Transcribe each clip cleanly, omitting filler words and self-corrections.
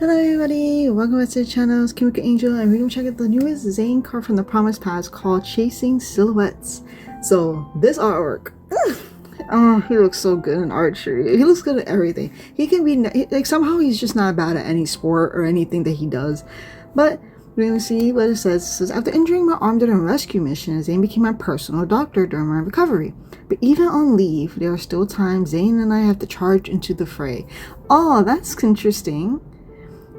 Hello everybody, welcome back to the channel. It's Kimiko Angel and we're going to check out the newest Zayne card from the Promise Pass called Chasing Silhouettes. So this artwork, oh, he looks so good in archery. He looks good at everything. He can be, like, somehow he's just not bad at any sport or anything that he does. But we're going to see what it says. It says, after injuring my arm during a rescue mission, Zayne became my personal doctor during my recovery. But even on leave, there are still times Zayne and I have to charge into the fray. Oh, that's interesting.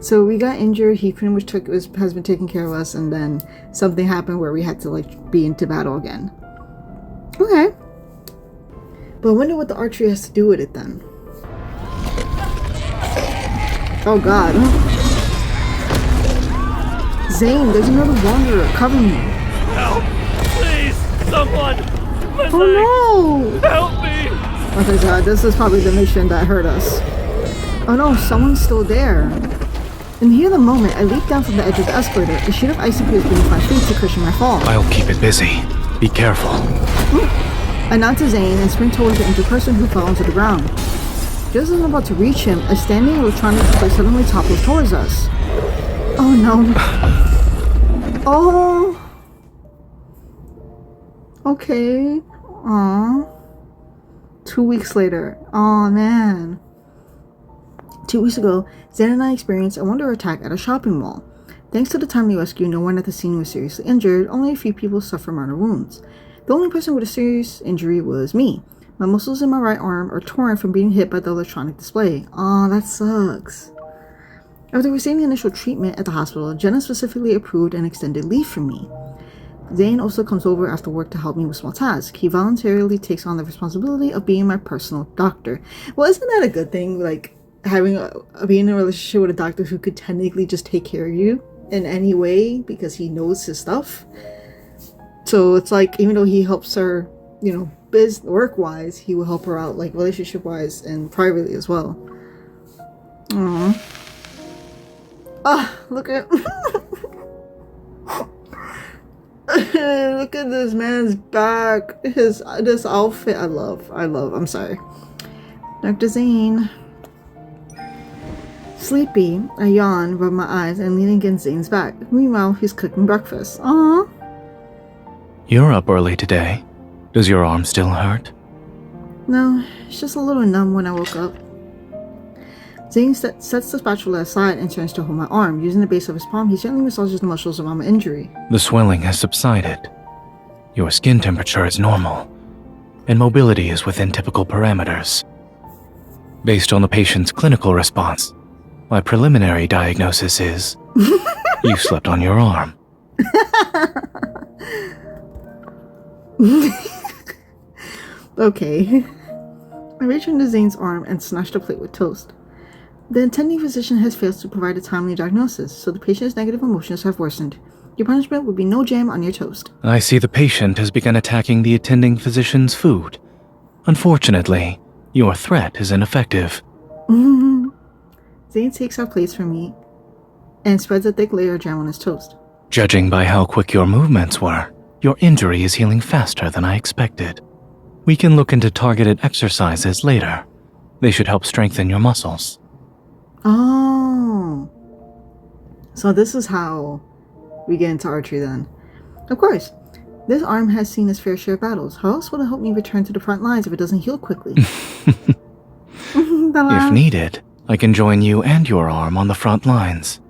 So we got injured, he pretty much has been taking care of us, and then something happened where we had to be into battle again. Okay. But I wonder what the archery has to do with it then. Oh god. Zayne, there's another wanderer, cover me. Help! Please! Someone! My Oh leg. Help me! Okay, god, this is probably the mission that hurt us. Oh no, someone's still there. And here the moment, I leap down from the edge of the escalator. A sheet of ice appears beneath my feet to cushion my fall. I'll keep it busy. Be careful. I nod to Zayne and sprint towards the injured person who fell onto the ground. Just as I'm about to reach him, a standing electronic display suddenly topples towards us. Oh no. Oh. Okay. Aww. 2 weeks later. Oh man. 2 weeks ago, Zayne and I experienced a wonder attack at a shopping mall. Thanks to the timely rescue, no one at the scene was seriously injured, only a few people suffered minor wounds. The only person with a serious injury was me. My muscles in my right arm are torn from being hit by the electronic display. Aw, that sucks. After receiving initial treatment at the hospital, Jenna specifically approved an extended leave for me. Zayne also comes over after work to help me with small tasks. He voluntarily takes on the responsibility of being my personal doctor. Well, isn't that a good thing? Being in a relationship with a doctor who could technically just take care of you in any way because he knows his stuff. So it's like, even though he helps her, work-wise, he will help her out, relationship-wise and privately as well. Aww. Ah, look at look at this man's back. This outfit, I love. I'm sorry. Dr. Zayne. Sleepy, I yawn, rub my eyes, and lean against Zayne's back. Meanwhile, he's cooking breakfast. Aww. You're up early today. Does your arm still hurt? No, it's just a little numb when I woke up. Zayne sets the spatula aside and turns to hold my arm. Using the base of his palm, he gently massages the muscles around my injury. The swelling has subsided. Your skin temperature is normal, and mobility is within typical parameters. Based on the patient's clinical response, my preliminary diagnosis is you slept on your arm. Okay. I reached into Zayne's arm and snatched a plate with toast. The attending physician has failed to provide a timely diagnosis, so the patient's negative emotions have worsened. Your punishment would be no jam on your toast. I see the patient has begun attacking the attending physician's food. Unfortunately, your threat is ineffective. Zayne takes our plates from me and spreads a thick layer of jam on his toast. Judging by how quick your movements were, your injury is healing faster than I expected. We can look into targeted exercises later. They should help strengthen your muscles. Oh. So this is how we get into archery then. Of course, this arm has seen its fair share of battles. How else would it help me return to the front lines if it doesn't heal quickly? If needed, I can join you and your arm on the front lines.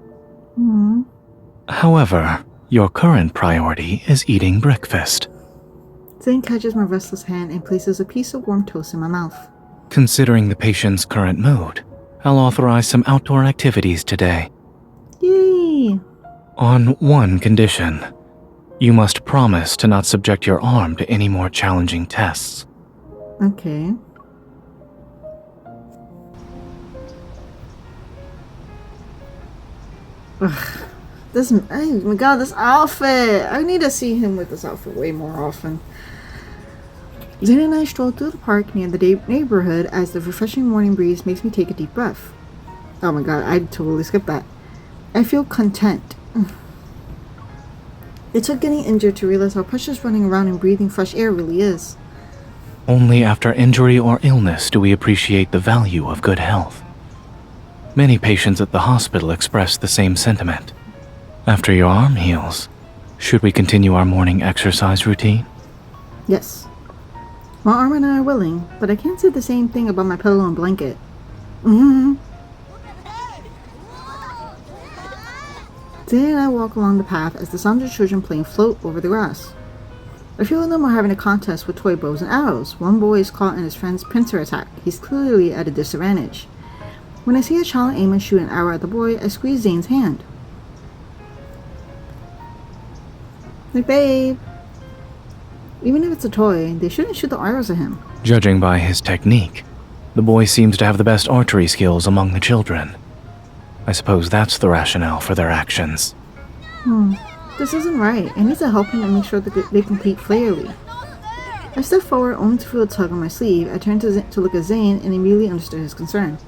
However, your current priority is eating breakfast. Zayne catches my restless hand and places a piece of warm toast in my mouth. Considering the patient's current mood, I'll authorize some outdoor activities today. Yay! On one condition. You must promise to not subject your arm to any more challenging tests. Okay. Ugh. Oh my god, this outfit! I need to see him with this outfit way more often. Zayne and I stroll through the park near the neighborhood as the refreshing morning breeze makes me take a deep breath. Oh my god, I totally skipped that. I feel content. It took getting injured to realize how precious running around and breathing fresh air really is. Only after injury or illness do we appreciate the value of good health. Many patients at the hospital express the same sentiment. After your arm heals, should we continue our morning exercise routine? Yes. My arm and I are willing, but I can't say the same thing about my pillow and blanket. Mm-hmm. Zayne and I walk along the path as the sounds of children playing float over the grass. A few of them are having a contest with toy bows and arrows. One boy is caught in his friend's pincer attack. He's clearly at a disadvantage. When I see a child aim and shoot an arrow at the boy, I squeeze Zayne's hand. Like, babe, even if it's a toy, they shouldn't shoot the arrows at him. Judging by his technique, the boy seems to have the best archery skills among the children. I suppose that's the rationale for their actions. This isn't right. I need to help him and make sure that they compete fairly. I step forward only to feel a tug on my sleeve. I turn to look at Zayne and immediately understood his concern.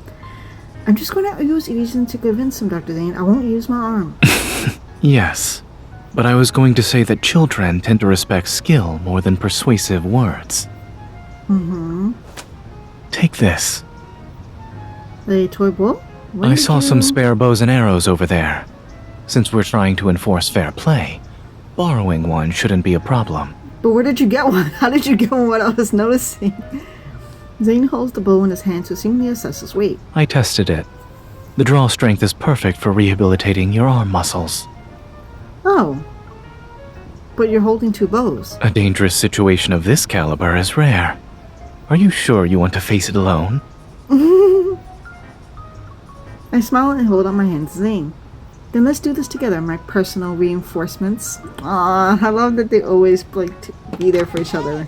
I'm just going to use reason to convince him, Dr. Zayne. I won't use my arm. Yes, but I was going to say that children tend to respect skill more than persuasive words. Take this. A toy bow? I saw some spare bows and arrows over there. Since we're trying to enforce fair play, borrowing one shouldn't be a problem. But where did you get one? How did you get one without I was noticing? Zayne holds the bow in his hand to seemingly assess its weight. I tested it. The draw strength is perfect for rehabilitating your arm muscles. Oh. But you're holding two bows. A dangerous situation of this caliber is rare. Are you sure you want to face it alone? I smile and hold out my hand to Zayne. Then let's do this together, my personal reinforcements. Aw, I love that they always like to be there for each other.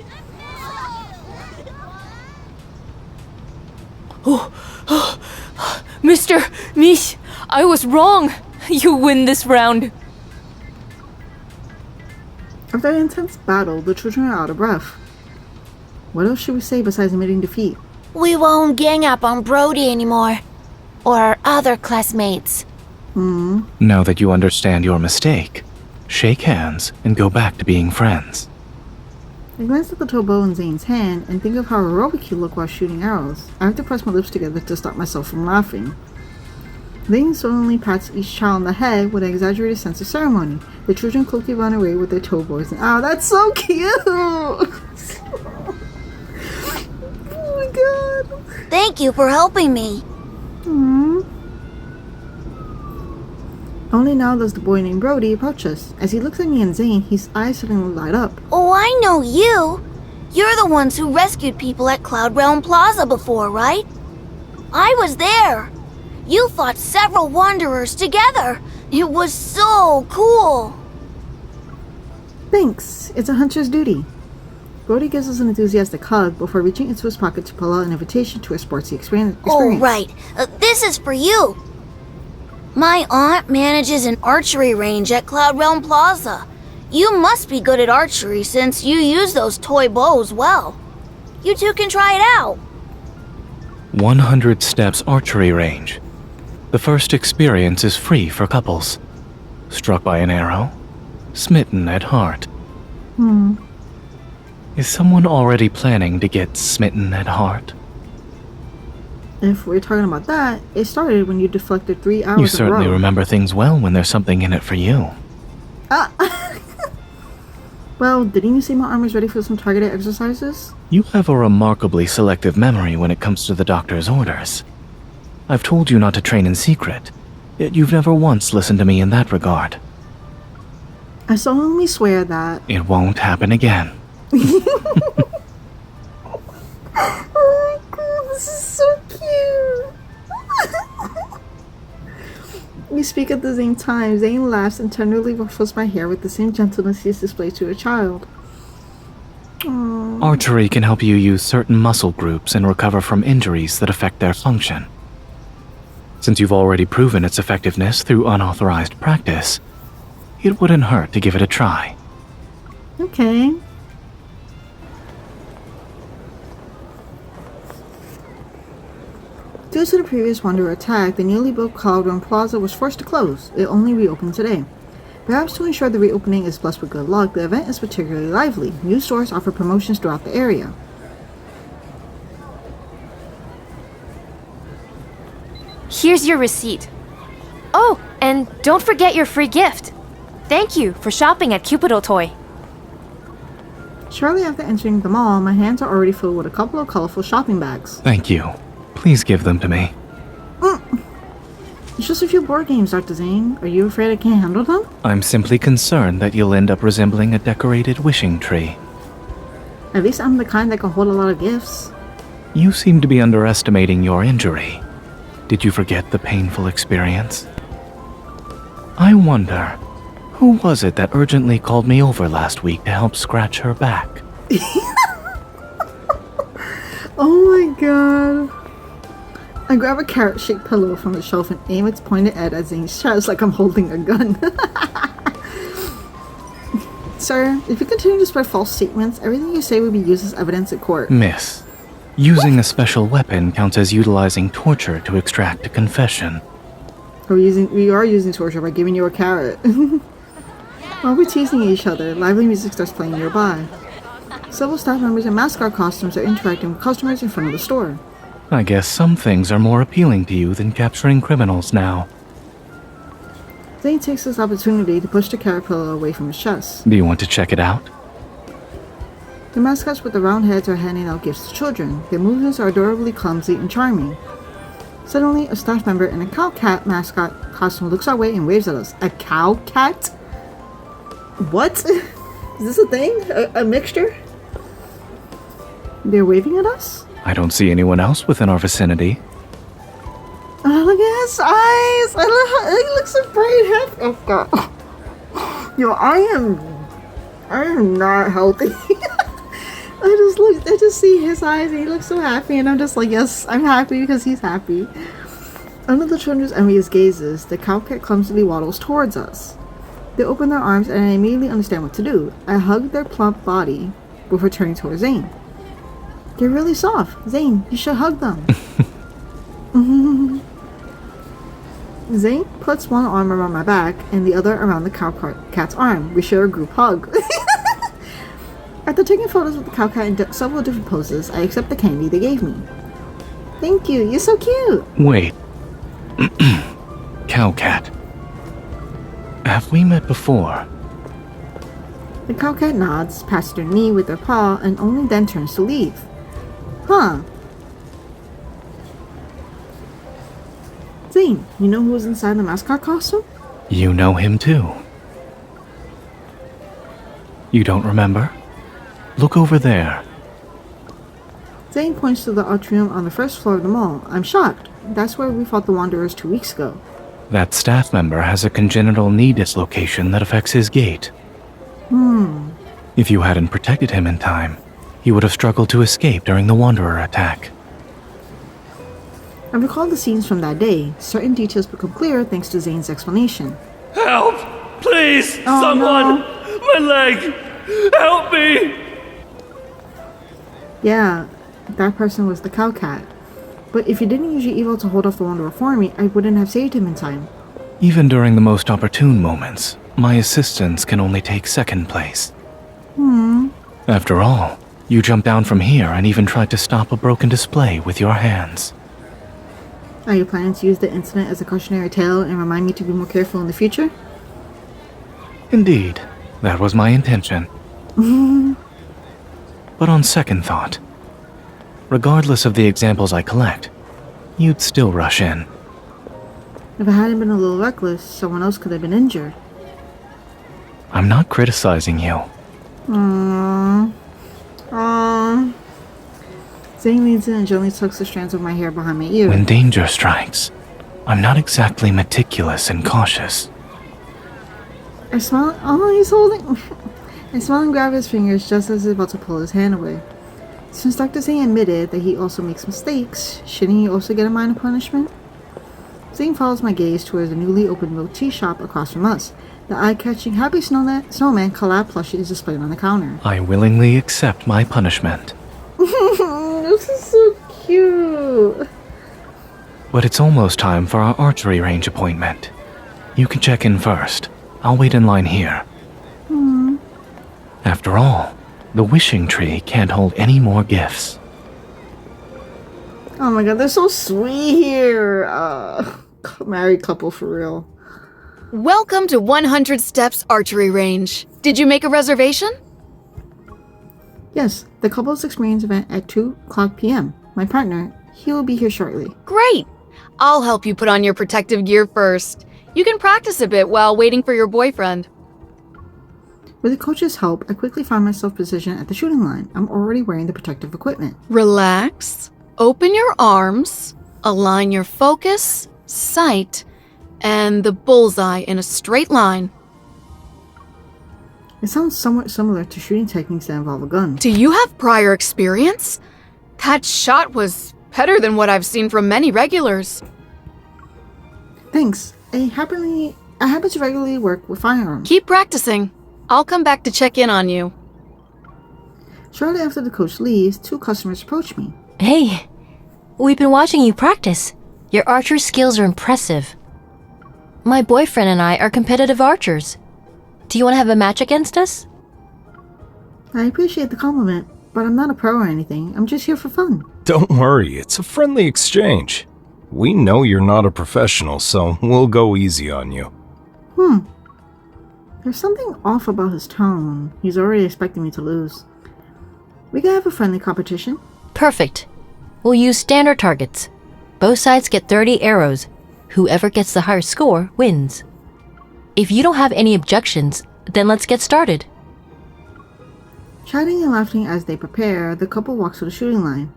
Mr. Mish, I was wrong. You win this round. After an intense battle, the children are out of breath. What else should we say besides admitting defeat? We won't gang up on Brody anymore. Or our other classmates. Now that you understand your mistake, shake hands and go back to being friends. I glance at the toy bow in Zayne's hand and think of how heroic he looked while shooting arrows. I have to press my lips together to stop myself from laughing. Zayne solemnly pats each child on the head with an exaggerated sense of ceremony. The children quickly run away with their toy boys and that's so cute! Oh my god! Thank you for helping me. Only now does the boy named Brody approach us. As he looks at me and Zayne, his eyes suddenly light up. Oh, I know you. You're the ones who rescued people at Cloud Realm Plaza before, right? I was there. You fought several wanderers together. It was so cool. Thanks. It's a hunter's duty. Brody gives us an enthusiastic hug before reaching into his pocket to pull out an invitation to a sportsy experience. Oh, right. This is for you. My aunt manages an archery range at Cloud Realm Plaza. You must be good at archery since you use those toy bows well. You two can try it out. 100 Steps Archery Range. The first experience is free for couples. Struck by an arrow, smitten at heart. Is someone already planning to get smitten at heart? If we're talking about that, it started when you deflected 3 hours You in a certainly row. remember things well when there's something in it for you. Well, didn't you say my arm is ready for some targeted exercises? You have a remarkably selective memory when it comes to the doctor's orders. I've told you not to train in secret, yet you've never once listened to me in that regard. I solemnly swear that... It won't happen again. Oh my god, this is so cute! We speak at the same time. Zayne laughs and tenderly ruffles my hair with the same gentleness he has displayed to a child. Aww. Archery can help you use certain muscle groups and recover from injuries that affect their function. Since you've already proven its effectiveness through unauthorized practice, it wouldn't hurt to give it a try. Okay. Due to the previous Wanderer attack, the newly built Cloud Realm Plaza was forced to close. It only reopened today. Perhaps to ensure the reopening is blessed with good luck, the event is particularly lively. New stores offer promotions throughout the area. Here's your receipt. Oh, and don't forget your free gift. Thank you for shopping at Cupido Toy. Shortly after entering the mall, my hands are already filled with a couple of colorful shopping bags. Thank you. Please give them to me. It's just a few board games, Dr. Zayne. Are you afraid I can't handle them? I'm simply concerned that you'll end up resembling a decorated wishing tree. At least I'm the kind that can hold a lot of gifts. You seem to be underestimating your injury. Did you forget the painful experience? I wonder, who was it that urgently called me over last week to help scratch her back? Oh my god. I grab a carrot-shaped pillow from the shelf and aim its pointed end at Zayne's chest like I'm holding a gun. Sir, if you continue to spread false statements, everything you say will be used as evidence at court. Miss, using a special weapon counts as utilizing torture to extract a confession. We are using torture by giving you a carrot. While we're teasing each other, lively music starts playing nearby. Several staff members in mascot costumes are interacting with customers in front of the store. I guess some things are more appealing to you than capturing criminals now. Zayne takes this opportunity to push the carrot pillow away from his chest. Do you want to check it out? The mascots with the round heads are handing out gifts to children. Their movements are adorably clumsy and charming. Suddenly, a staff member in a cow cat mascot costume looks our way and waves at us. A cow cat? What? Is this a thing? A mixture? They're waving at us? I don't see anyone else within our vicinity. Oh, look at his eyes! I love how he looks so bright. Oh god. Yo, I am not healthy. I just see his eyes and he looks so happy and I'm just like, yes, I'm happy because he's happy. Under the children's envious gazes, the cow cat clumsily waddles towards us. They open their arms and I immediately understand what to do. I hug their plump body before turning towards Zayne. They're really soft. Zayne, you should hug them. Zayne puts one arm around my back and the other around the cow cat's arm. We share a group hug. After taking photos with the cow cat in several different poses, I accept the candy they gave me. Thank you, you're so cute. Wait. Cow cat. Have we met before? The cow cat nods, pats their knee with their paw, and only then turns to leave. Huh. Zayne, you know who was inside the mascot costume? You know him too. You don't remember? Look over there. Zayne points to the atrium on the first floor of the mall. I'm shocked. That's where we fought the Wanderers 2 weeks ago. That staff member has a congenital knee dislocation that affects his gait. If you hadn't protected him in time, he would have struggled to escape during the Wanderer attack. I recall the scenes from that day. Certain details become clear thanks to Zayne's explanation. Help! Please! Oh, Someone! no. My leg! Help me! Yeah, that person was the cow cat. But if you didn't use your evil to hold off the Wanderer for me, I wouldn't have saved him in time. Even during the most opportune moments, my assistance can only take second place. After all, you jumped down from here and even tried to stop a broken display with your hands. Are you planning to use the incident as a cautionary tale and remind me to be more careful in the future? Indeed, that was my intention. But on second thought, regardless of the examples I collect, you'd still rush in. If I hadn't been a little reckless, someone else could have been injured. I'm not criticizing you. Zayne leans in and gently tucks the strands of my hair behind my ear. When danger strikes, I'm not exactly meticulous and cautious. I smile. Oh, he's holding. I smile and grab his fingers just as he's about to pull his hand away. Since Dr. Zayne admitted that he also makes mistakes, shouldn't he also get a minor punishment? Zayne follows my gaze towards the newly opened milk tea shop across from us. The eye-catching Happy Snowman collab plushie is displayed on the counter. I willingly accept my punishment. This is so cute. But it's almost time for our archery range appointment. You can check in first. I'll wait in line here. After all, the wishing tree can't hold any more gifts. Oh my god, they're so sweet here. Married couple for real. Welcome to 100 Steps Archery Range. Did you make a reservation? Yes, the couple's experience event at 2:00 p.m. My partner, he will be here shortly. Great! I'll help you put on your protective gear first. You can practice a bit while waiting for your boyfriend. With the coach's help, I quickly find myself positioned at the shooting line. I'm already wearing the protective equipment. Relax. Open your arms. Align your focus, sight, and the bullseye in a straight line. It sounds somewhat similar to shooting techniques that involve a gun. Do you have prior experience? That shot was better than what I've seen from many regulars. Thanks. I happen to regularly work with firearms. Keep practicing. I'll come back to check in on you. Shortly after the coach leaves, 2 customers approach me. Hey, we've been watching you practice. Your archery skills are impressive. My boyfriend and I are competitive archers. Do you want to have a match against us? I appreciate the compliment, but I'm not a pro or anything. I'm just here for fun. Don't worry, it's a friendly exchange. We know you're not a professional, so we'll go easy on you. There's something off about his tone. He's already expecting me to lose. We can have a friendly competition. Perfect. We'll use standard targets. Both sides get 30 arrows. Whoever gets the higher score wins. If you don't have any objections, then let's get started. Chatting and laughing as they prepare, the couple walks to the shooting line.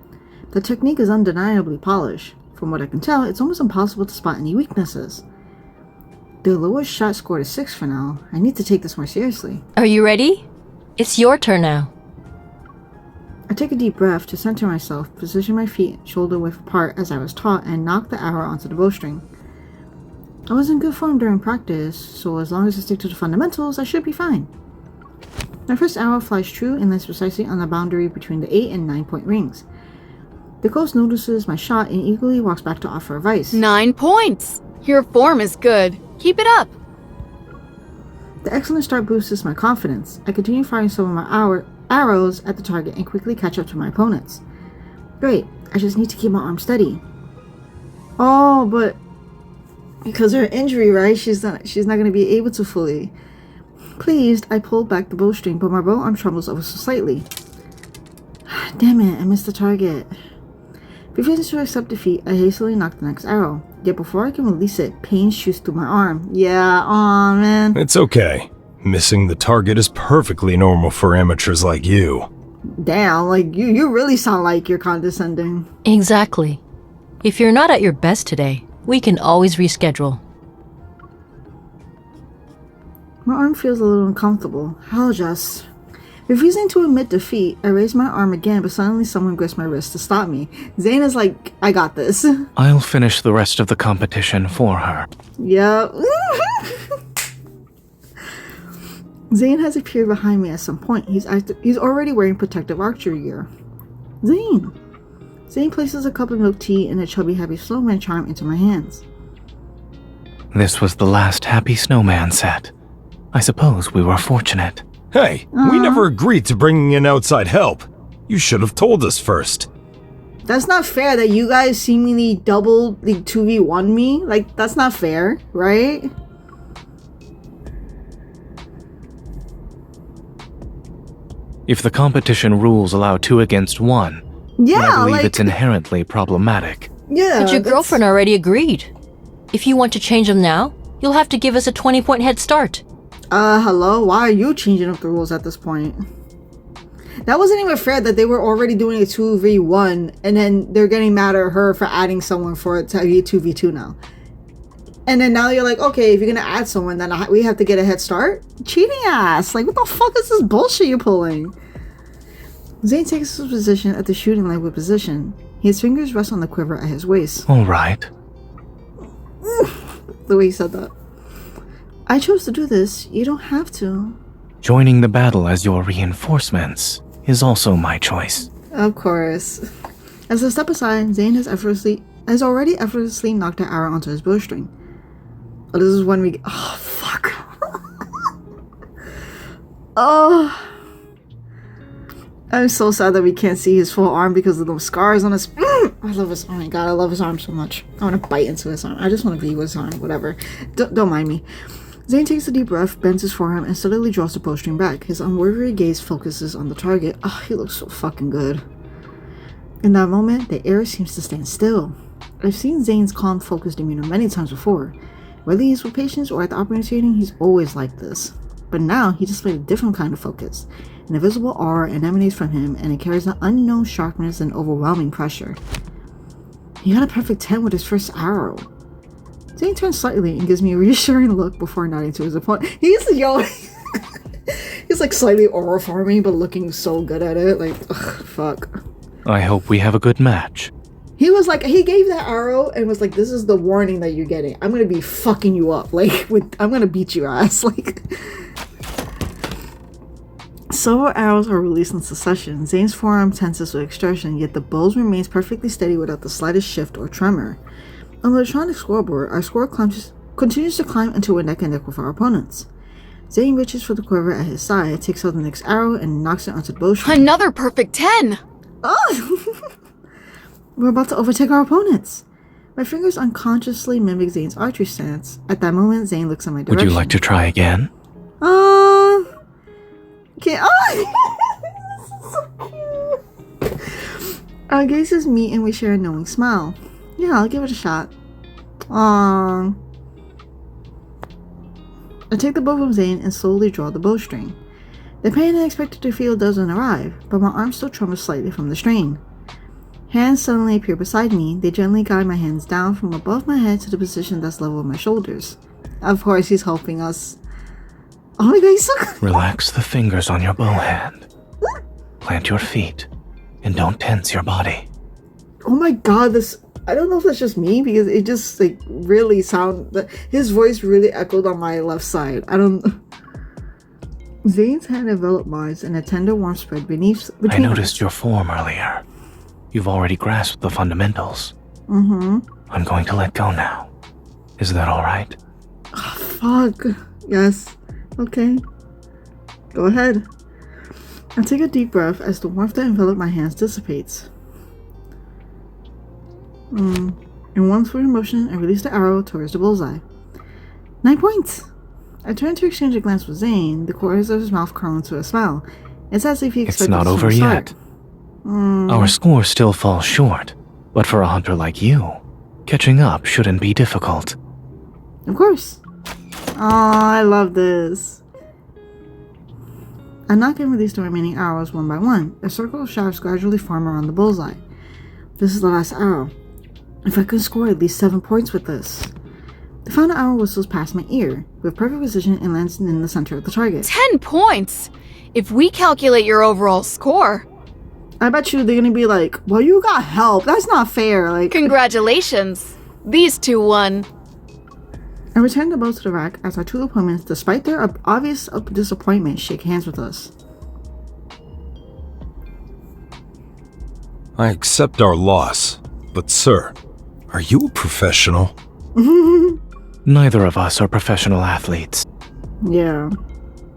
The technique is undeniably polished. From what I can tell, it's almost impossible to spot any weaknesses. The lowest shot scored is 6 for now. I need to take this more seriously. Are you ready? It's your turn now. I take a deep breath to center myself, position my feet shoulder width apart as I was taught, and knock the arrow onto the bowstring. I was in good form during practice, so as long as I stick to the fundamentals, I should be fine. My first arrow flies true and lands precisely on the boundary between the 8 and 9 point rings. The coach notices my shot and eagerly walks back to offer advice. 9 points! Your form is good. Keep it up. The excellent start boosts my confidence. I continue firing some of my arrows at the target and quickly catch up to my opponents. Great, I just need to keep my arm steady. Oh, but because of her injury, right? She's not going to be able to fully. Pleased, I pull back the bowstring, but my bow arm trembles ever so slightly. Damn it, I missed the target. Refusing to accept defeat, I hastily knock the next arrow. Yet before I can release it, pain shoots through my arm. Yeah, aw, man. It's okay. Missing the target is perfectly normal for amateurs like you. Damn, like, you really sound like you're condescending. Exactly. If you're not at your best today, we can always reschedule. My arm feels a little uncomfortable. I'll adjust. Refusing to admit defeat, I raise my arm again, but suddenly someone grips my wrist to stop me. Zayne is like, I got this. I'll finish the rest of the competition for her. Yeah. Zayne has appeared behind me at some point. He's already wearing protective archery gear. Zayne! Zayne places a cup of milk tea and a chubby happy snowman charm into my hands. This was the last Happy Snowman set. I suppose we were fortunate. Hey, we never agreed to bringing in outside help. You should have told us first. That's not fair that you guys seemingly double the 2v1 me. Like, that's not fair, right? If the competition rules allow 2 against 1, Yeah, I believe like, it's inherently problematic. yeah. But your that's- girlfriend already agreed. If you want to change them now, you'll have to give us a 20-point head start. Hello? Why are you changing up the rules at this point? That wasn't even fair that they were already doing a 2v1 and then they're getting mad at her for adding someone for it to be a 2v2 now. And then now you're like, okay, if you're gonna add someone, then we have to get a head start? Cheating ass! Like, what the fuck is this bullshit you're pulling? Zayne takes his position at the shooting line with position. His fingers rest on the quiver at his waist. All right. The way he said that. I chose to do this. You don't have to. Joining the battle as your reinforcements is also my choice. Of course. As I step aside, Zayne has already effortlessly knocked an arrow onto his bowstring. Oh, this is when we... Oh, fuck. Oh. I'm so sad that we can't see his full arm because of those scars on his. I love his. Oh my god, I love his arm so much. I want to bite into his arm. I just want to be with his arm. Whatever. Don't mind me. Zayne takes a deep breath, bends his forearm, and steadily draws the bowstring back. His unwavering gaze focuses on the target. Oh, he looks so fucking good. In that moment, the air seems to stand still. I've seen Zayne's calm, focused demeanor many times before. Whether he's with patients or at the operating theater, he's always like this. But now, he displayed a different kind of focus. An invisible aura emanates from him, and it carries an unknown sharpness and overwhelming pressure. He got a perfect 10 with his first arrow. Zayne turns slightly and gives me a reassuring look before nodding to his opponent. He's like slightly aura farming, but looking so good at it. Like, ugh, fuck. I hope we have a good match. He was like, he gave that arrow and was like, this is the warning that you're getting. I'm gonna be fucking you up. Like, I'm gonna beat your ass. Like, several arrows are released in succession. Zayne's forearm tenses with exertion, yet the bow remains perfectly steady without the slightest shift or tremor. On the electronic scoreboard, our score continues to climb until we're neck and neck with our opponents. Zayne reaches for the quiver at his side, takes out the next arrow, and knocks it onto the bowstring. Another perfect 10! Oh! We're about to overtake our opponents. My fingers unconsciously mimic Zayne's archery stance. At that moment, Zayne looks in my direction. Would you like to try again? Okay. Oh! So cute. Our gazes meet and we share a knowing smile. Yeah, I'll give it a shot. Aww. I take the bow from Zayne and slowly draw the bowstring. The pain I expected to feel doesn't arrive, but my arm still trembles slightly from the strain. Hands suddenly appear beside me. They gently guide my hands down from above my head to the position that's level with my shoulders. Of course, he's helping us. Oh my god, he's so good. Relax the fingers on your bow hand. Plant your feet, and don't tense your body. Oh my god, this. I don't know if that's just me because it just like really his voice really echoed on my left side. I don't. Zayne's hand enveloped mine and a tender warmth spread between I noticed your form earlier. You've already grasped the fundamentals. I'm going to let go now. Is that alright? Oh, fuck. Yes. Okay. Go ahead. I take a deep breath as the warmth that enveloped my hands dissipates. In one swift motion, I release the arrow towards the bullseye. 9 points! I turn to exchange a glance with Zayne, the corners of his mouth curl into a smile. It's as if he expected It's not over yet. Our score still falls short, but for a hunter like you, catching up shouldn't be difficult. Of course. Oh, I love this. I knock and release the remaining arrows one by one. A circle of shafts gradually form around the bullseye. This is the last arrow. If I can score at least 7 points with this. The final arrow whistles past my ear, with perfect precision and lands in the center of the target. 10 points! If we calculate your overall score. I bet you they're gonna be like, well, you got help. That's not fair. Like, Congratulations! These two won. I return the bow to the rack as our two opponents, despite their obvious disappointment, shake hands with us. I accept our loss, but sir, are you a professional? Neither of us are professional athletes. Yeah.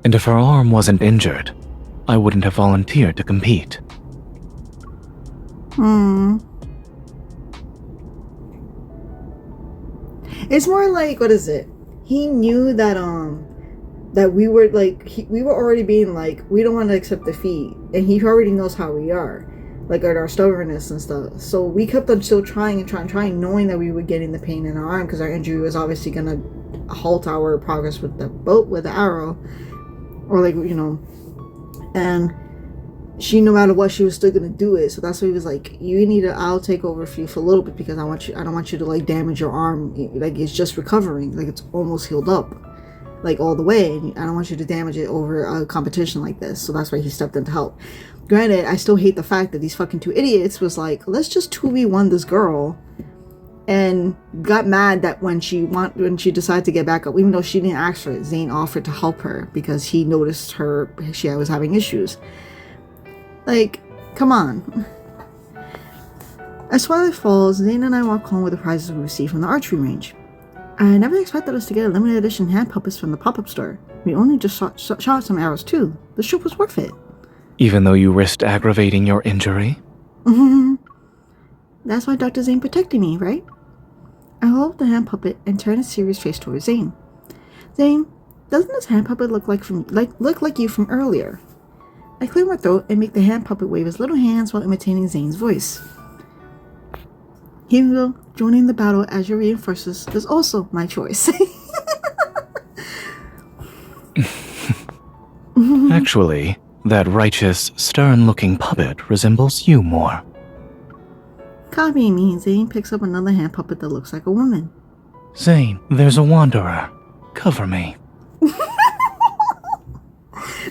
And if our arm wasn't injured, I wouldn't have volunteered to compete. It's more like, what is it? He knew that that we were like we were already being like, we don't want to accept defeat, and he already knows how we are, like our stubbornness and stuff. So we kept on still trying and trying, knowing that we were getting the pain in our arm because our injury was obviously gonna halt our progress with the boat with the arrow, or like, you know, and she, no matter what, she was still gonna do it. So that's why he was like, you need to, I'll take over for you for a little bit because I don't want you to like damage your arm. Like, it's just recovering, like it's almost healed up, like all the way, and I don't want you to damage it over a competition like this. So that's why he stepped in to help. Granted, I still hate the fact that these fucking two idiots was like, let's just 2v1 this girl, and got mad that when she decided to get back up, even though she didn't ask for it, Zayne offered to help her because he noticed she was having issues. Like, come on. As twilight falls, Zayne and I walk home with the prizes we received from the archery range. I never expected us to get a limited edition hand puppets from the pop-up store. We only just shot some arrows too. The trip was worth it. Even though you risked aggravating your injury? That's why Dr. Zayne protected me, right? I hold the hand puppet and turn a serious face towards Zayne. Zayne, doesn't this hand puppet look like you from earlier? I clear my throat and make the hand puppet wave his little hands while imitating Zayne's voice. Here we go, joining the battle as your reinforcers is also my choice. Actually, that righteous, stern-looking puppet resembles you more. Copying me, Zayne picks up another hand puppet that looks like a woman. Zayne, there's a wanderer. Cover me.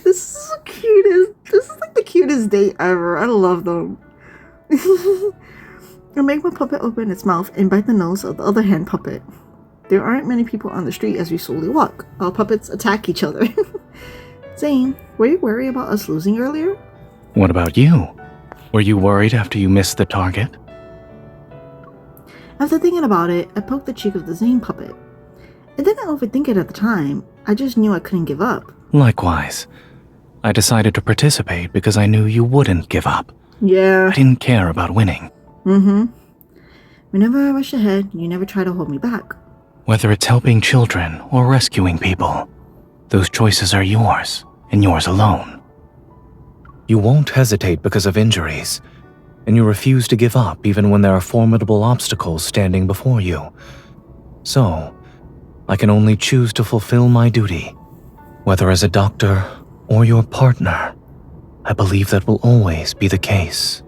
This is so cute. This is like the cutest date ever. I love them. I make my puppet open its mouth and bite the nose of the other hand puppet. There aren't many people on the street as we slowly walk. Our puppets attack each other. Zayne, were you worried about us losing earlier? What about you? Were you worried after you missed the target? After thinking about it, I poked the cheek of the Zayne puppet. I didn't overthink it at the time. I just knew I couldn't give up. Likewise. I decided to participate because I knew you wouldn't give up. Yeah. I didn't care about winning. Whenever I rush ahead, you never try to hold me back. Whether it's helping children or rescuing people, those choices are yours, and yours alone. You won't hesitate because of injuries, and you refuse to give up even when there are formidable obstacles standing before you. So, I can only choose to fulfill my duty, whether as a doctor or your partner. I believe that will always be the case.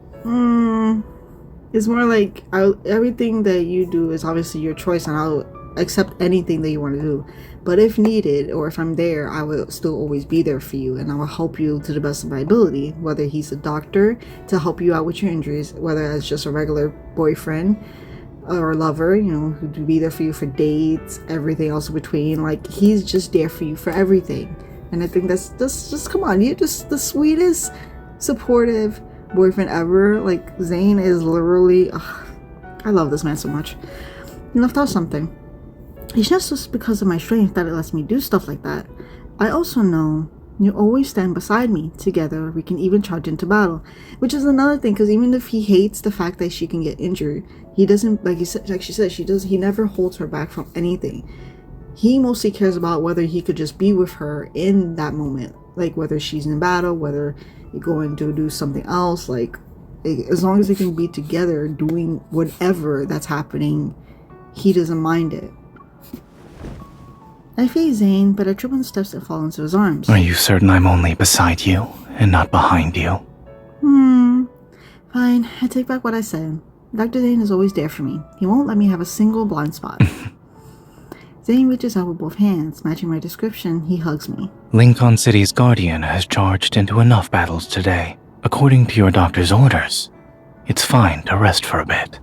It's more like everything that you do is obviously your choice, and I'll accept anything that you want to do. But if needed, or if I'm there, I will still always be there for you, and I will help you to the best of my ability. Whether he's a doctor to help you out with your injuries, whether it's just a regular boyfriend or lover, you know, who'd be there for you for dates, everything else in between. Like, he's just there for you for everything. And I think that's just come on, you're just the sweetest, supportive boyfriend ever. Like, Zayne is literally, I love this man so much. You left out something. It's just because of my strength that it lets me do stuff like that. I also know you always stand beside me. Together, we can even charge into battle. Which is another thing, because even if he hates the fact that she can get injured, he doesn't, like she said, he never holds her back from anything. He mostly cares about whether he could just be with her in that moment. Like, whether she's in battle, whether you're going to do something else. Like, as long as they can be together doing whatever that's happening, he doesn't mind it. I face Zayne, but I trip on the steps and fall into his arms. Are you certain I'm only beside you and not behind you? Fine, I take back what I said. Dr. Zayne is always there for me. He won't let me have a single blind spot. Zayne reaches out with both hands. Matching my description, he hugs me. Lincoln City's guardian has charged into enough battles today. According to your doctor's orders, it's fine to rest for a bit.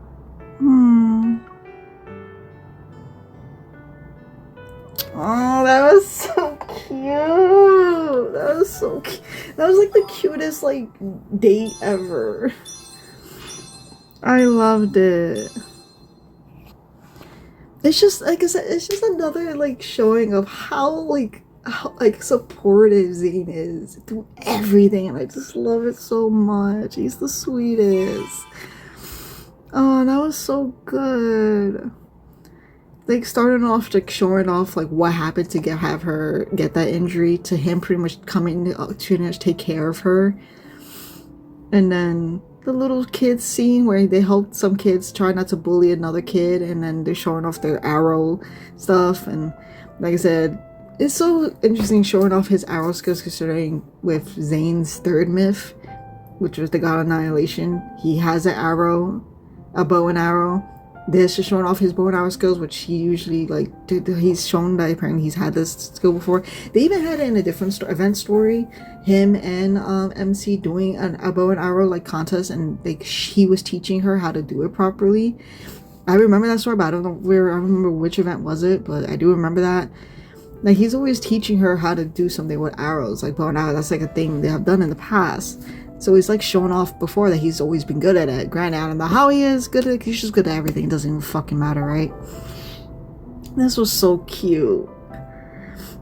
Oh, that was so cute. That was so cute. That was like the cutest like date ever. I loved it. It's just, like I said, it's just another like showing of how supportive Zayne is through everything, and I just love it so much. He's the sweetest. Oh, that was so good. Like, starting off, like, showing off, like, what happened to have her get that injury, to him pretty much coming to take care of her. And then the little kids scene where they helped some kids try not to bully another kid, and then they're showing off their arrow stuff. And like I said, it's so interesting showing off his arrow skills, considering with Zayne's third myth, which was the god of annihilation, he has an arrow, a bow and arrow. This is showing off his bow and arrow skills, which he usually, like, he's shown that apparently he's had this skill before. They even had it in a different event story, him and MC doing a bow and arrow, like, contest, and, like, he was teaching her how to do it properly. I remember that story, but I don't know I remember which event was it, but I do remember that. Like, he's always teaching her how to do something with arrows, like bow and arrow. That's, like, a thing they have done in the past. So he's like showing off before that he's always been good at it. Granted, I don't know how he is good at it. He's just good at everything. It doesn't even fucking matter, right? This was so cute.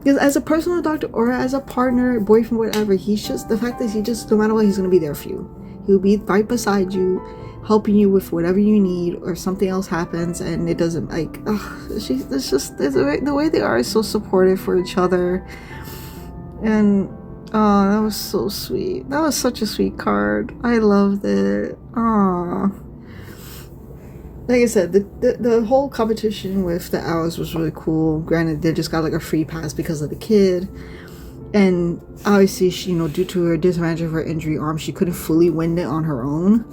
Because as a personal doctor or as a partner, boyfriend, whatever, he's just, the fact that he just, no matter what, he's gonna be there for you. He'll be right beside you, helping you with whatever you need, or something else happens and it doesn't, like, it's just, the way they are is so supportive for each other. And that was so sweet. That was such a sweet card. I loved it. Like I said, the whole competition with the owls was really cool. Granted, they just got like a free pass because of the kid, and obviously she, due to her disadvantage of her injury arm, she couldn't fully win it on her own.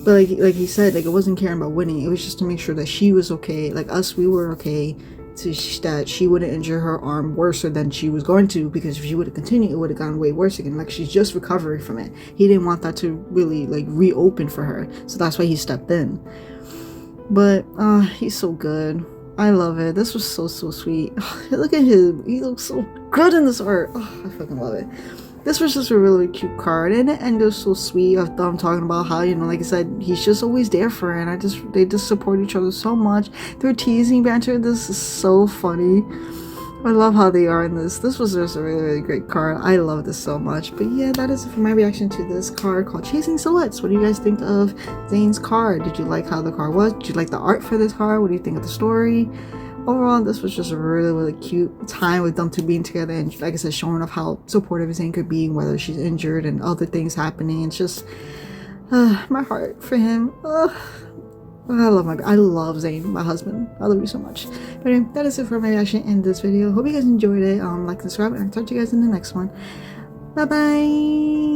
But like he said, like, it wasn't caring about winning. It was just to make sure that she was okay. Like us, we were okay, that she wouldn't injure her arm worse than she was going to, because if she would have continued, it would have gone way worse again. Like, she's just recovering from it. He didn't want that to really like reopen for her, so that's why he stepped in. But he's so good. I love it. This was so sweet. Look at him. He looks so good in this art. I fucking love it. This was just a really cute card, and the end was so sweet. I'm talking about how, like I said, he's just always there for her, and they just support each other so much. They're teasing banter. This is so funny. I love how they are in this. This was just a really great card. I love this so much. But yeah, that is it for my reaction to this card called Chasing Silhouettes. What do you guys think of Zayne's card? Did you like how the card was? Did you like the art for this card? What do you think of the story? Overall, this was just a really cute time with them two being together, and like I said, showing off how supportive Zayne could be, whether she's injured and other things happening. It's just my heart for him. I love Zayne, my husband. I love you so much. But anyway, that is it for my reaction in this video. Hope you guys enjoyed it. Like, subscribe, and I'll talk to you guys in the next one. Bye bye.